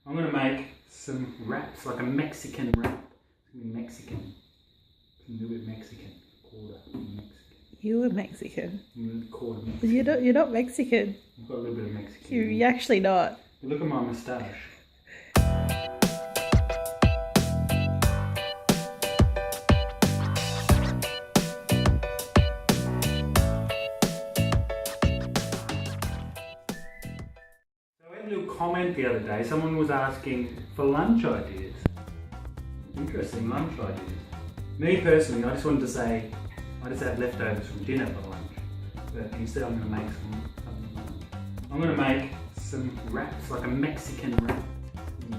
I'm going to make some wraps, like a Mexican wrap. It's going to be Mexican. A little bit Mexican. Quarter Mexican. You were Mexican. Quarter Mexican. You're not Mexican. I've got a little bit of Mexican. You're actually not. Look at my moustache. A little comment the other day, someone was asking for lunch ideas. Interesting lunch ideas. Me personally, I just wanted to say, I just had leftovers from dinner for lunch, but instead I'm going to make I'm going to make some wraps, like a Mexican wrap.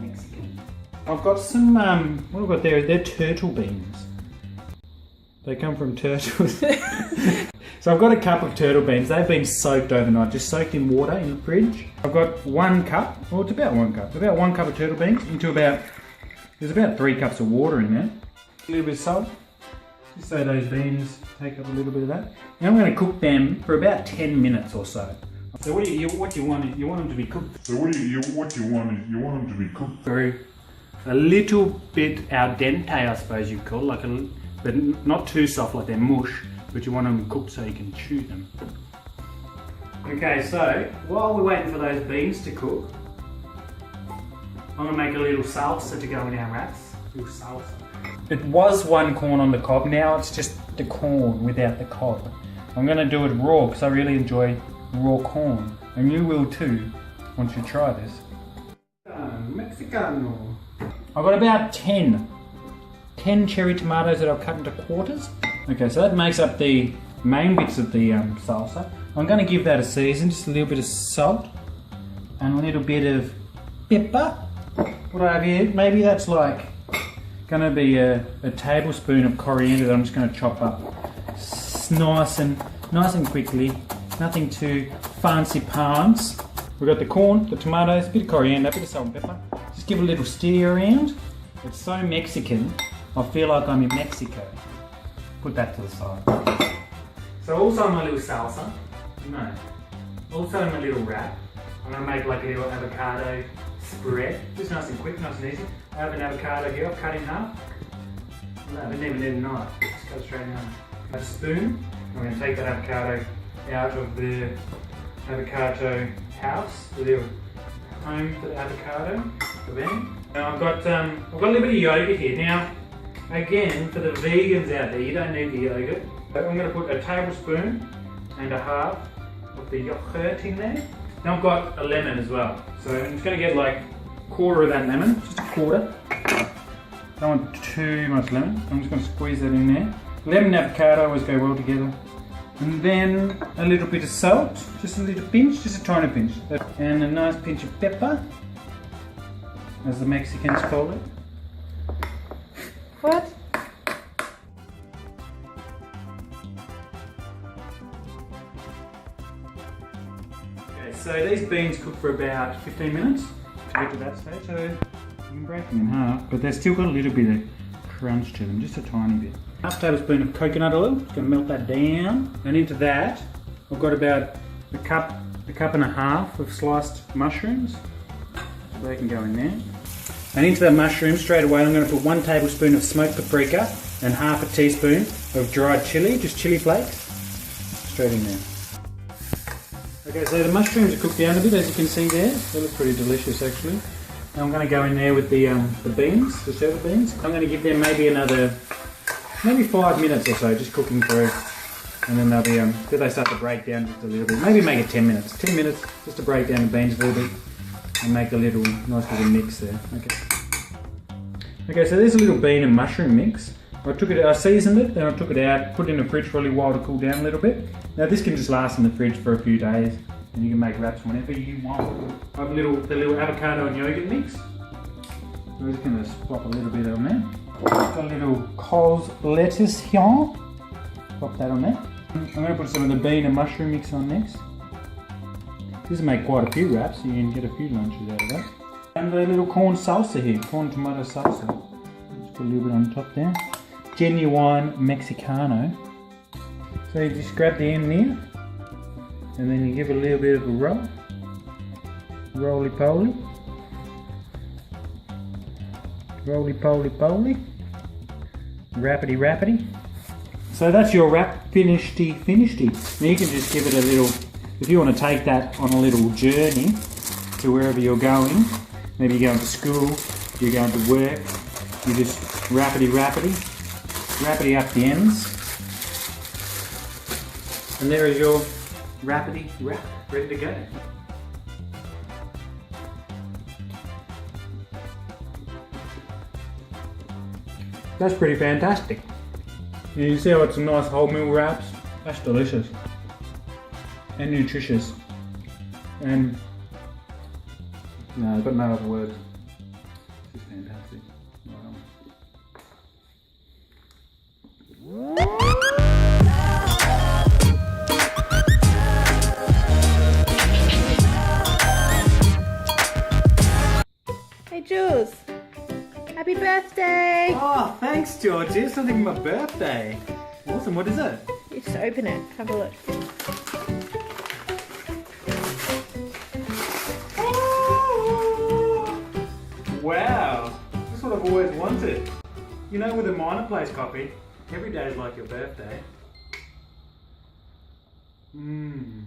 Mexican. I've got some, what I've got there, they're turtle beans. They come from turtles. So I've got a cup of turtle beans. They've been soaked overnight, just soaked in water in the fridge. I've got 1 cup, well it's about 1 cup, about 1 cup of turtle beans into there's about 3 cups of water in there. A little bit of salt, just so those beans take up a little bit of that. Now I'm going to cook them for about 10 minutes or so. So what you want them to be cooked. So what you want them to be cooked through a little bit al dente, I suppose you call, like but not too soft like they're mush. But you want them cooked so you can chew them. Okay, so while we're waiting for those beans to cook, I'm going to make a little salsa to go in our wraps. A little salsa. It was 1 corn on the cob, now it's just the corn without the cob. I'm going to do it raw because I really enjoy raw corn. And you will too, once you try this. Mexicano. I've got about 10 cherry tomatoes that I've cut into quarters. Okay, so that makes up the main bits of the salsa. I'm going to give that a season, just a little bit of salt and a little bit of pepper. What I have here, maybe that's like going to be a tablespoon of coriander that I'm just going to chop up nice and quickly. Nothing too fancy pants. We've got the corn, the tomatoes, a bit of coriander, a bit of salt and pepper. Just give it a little stir around. It's so Mexican, I feel like I'm in Mexico. Put that to the side. So also in my little salsa, also in my little wrap, I'm going to make like a little avocado spread. Just nice and quick, nice and easy. I have an avocado here, I've cut in half. I don't even need a knife, just cut straight in half. A spoon, I'm going to take that avocado out of the avocado house, the little home for the avocado, for them. Now I've got a little bit of yogurt here. Now, again, for the vegans out there, you don't need the yogurt. So I'm going to put a tablespoon and a half of the yogurt in there. Now I've got a lemon as well. So I'm just going to get like a quarter of that lemon, just a quarter. Don't want too much lemon. I'm just going to squeeze that in there. Lemon and avocado always go well together. And then a little bit of salt, just a little pinch, just a tiny pinch. And a nice pinch of pepper, as the Mexicans call it. What? Okay, so these beans cook for about 15 minutes to get to that stage. So you can break them in half, but they've still got a little bit of crunch to them, just a tiny bit. Half tablespoon of coconut oil, just going to melt that down. And into that, I've got about a cup and a half of sliced mushrooms. So they can go in there. And into the mushrooms straight away I'm going to put 1 tablespoon of smoked paprika and half a teaspoon of dried chili, just chili flakes, straight in there. Okay, so the mushrooms are cooked down a bit, as you can see there. They look pretty delicious actually. Now I'm going to go in there with the beans, the turtle beans. I'm going to give them maybe 5 minutes or so, just cooking through. And then they'll be, till they start to break down just a little bit. Maybe make it 10 minutes. 10 minutes just to break down the beans a little bit. And make a nice little mix there. Okay, so there's a little bean and mushroom mix. I seasoned it, then I took it out, put it in the fridge for a little while to cool down a little bit. Now this can just last in the fridge for a few days, and you can make wraps whenever you want. I have the little avocado and yogurt mix. So I'm just going to plop a little bit on there. Got a little Julz lettuce here. Pop that on there. I'm going to put some of the bean and mushroom mix on next. This will make quite a few wraps, so you can get a few lunches out of that. And the little corn salsa here, corn tomato salsa. Just put a little bit on top there. Genuine Mexicano. So you just grab the end there, and then you give it a little bit of a roll. Roly-poly. Roly-poly-poly. Rappity-rappity. So that's your wrap finished-y. Now you can just give it a little, if you want to take that on a little journey to wherever you're going, maybe you're going to school, you're going to work, you just rappity up the ends. And there is your rappity wrap, ready to go. That's pretty fantastic. You see how it's some nice wholemeal wraps? That's delicious. And nutritious. And no, I've got no other words. It's just fantastic. Wow. Hey Julz, happy birthday! Oh, thanks Georgie. It's something for my birthday. Awesome, what is it? You just open it, have a look. Wow, that's what I've always wanted. You know, with a minor place coffee, every day is like your birthday. Mmm.